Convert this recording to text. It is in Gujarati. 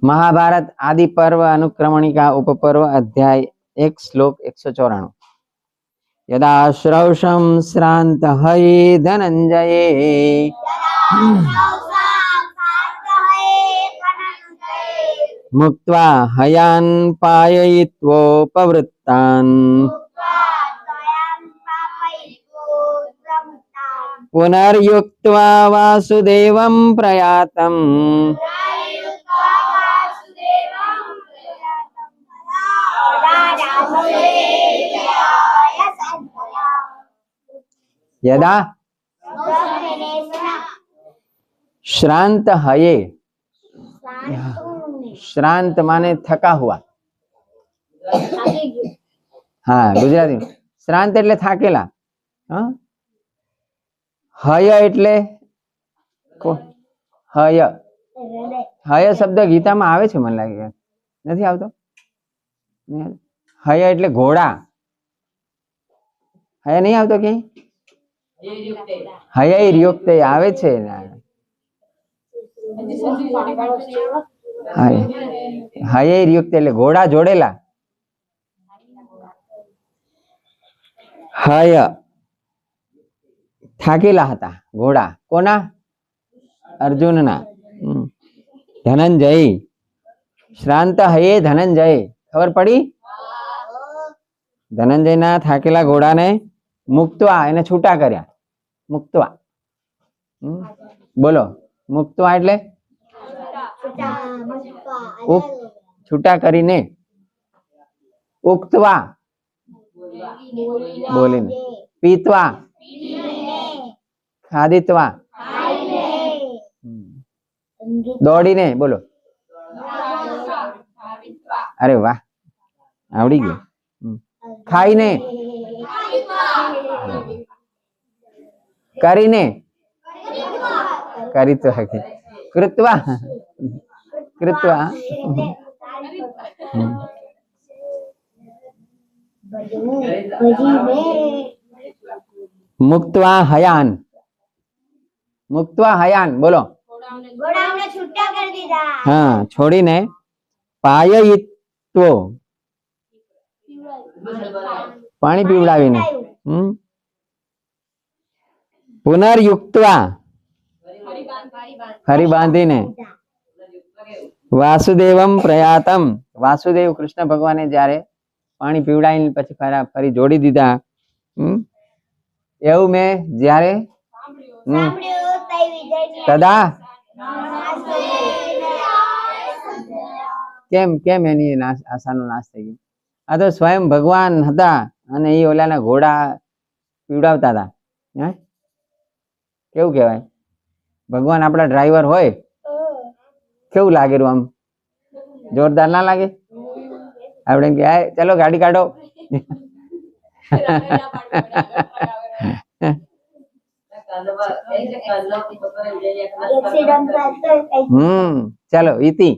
महाभारत आदि पर्व अनुक्रमणिका उपपर्व अध्याय 1 श्लोक 194। यदा श्रौषं श्रांत हये धनंजये मुक्त्वा हयान् पाययित्वोपवृत्तान् पुनर्युक्त्वा वासुदेवं प्रयातम् यदा श्रांत हये, श्रांत माने थका हुआ। हाँ गुजराती श्रांत એટલે થાકેલા। હય એટલે હય, હય શબ્દ ગીતામાં આવે છે મને લાગે, નથી આવતો? હય એટલે ઘોડા, હય નહીં આવતો કે હયૈર્યુક્તે આવે છે। હયૈર્યુક્તે એટલે ઘોડા જોડેલા। હય થાકેલા હતા ઘોડા, કોના? અર્જુનના। ધનંજય શ્રાંત હયે ધનંજય, ખબર પડી? ધનંજયના થાકેલા ઘોડાને મુક્તવા, એને છૂટા કર્યા। મુક્તવા બોલો, મુક્તવા એટલે છૂટા કરીને, ઉક્તવા બોલીને, પીતવા ખાદિત્વા દોડીને, બોલો અરે વાહ આવડી ગયું। ખાઈને, કરીને, કરિત્વા, કૃત્વા કૃત્વા મુક્ત્વા હયાન, મુક્ત્વા હયાન બોલો, ઘોડાઓને છૂટા કરી દીધા। હા છોડીને, પાયયિત્વો પાણી પીવડાવીને, પુનર્યુક્ત્વા ફરી બાંધીને, વાસુદેવમ પ્રયાતમ વાસુદેવ કૃષ્ણ ભગવાને જ્યારે પાણી પીવડાવીને પછી ફરી જોડી દીધા, એવું મેં જ્યારે તદા કેમ કેમ એની આશાનો નાશ થઈ ગયો? આ તો સ્વયં ભગવાન હતા અને એ ઓલાના ઘોડા પીવડાવતા હતા। કેવું કહેવાય? ભગવાન આપણા ડ્રાઈવર હોય કેવું લાગે? આમ જોરદાર ના લાગે? આપણે કે ચલો ગાડી કાઢો, ચલો ઈતિ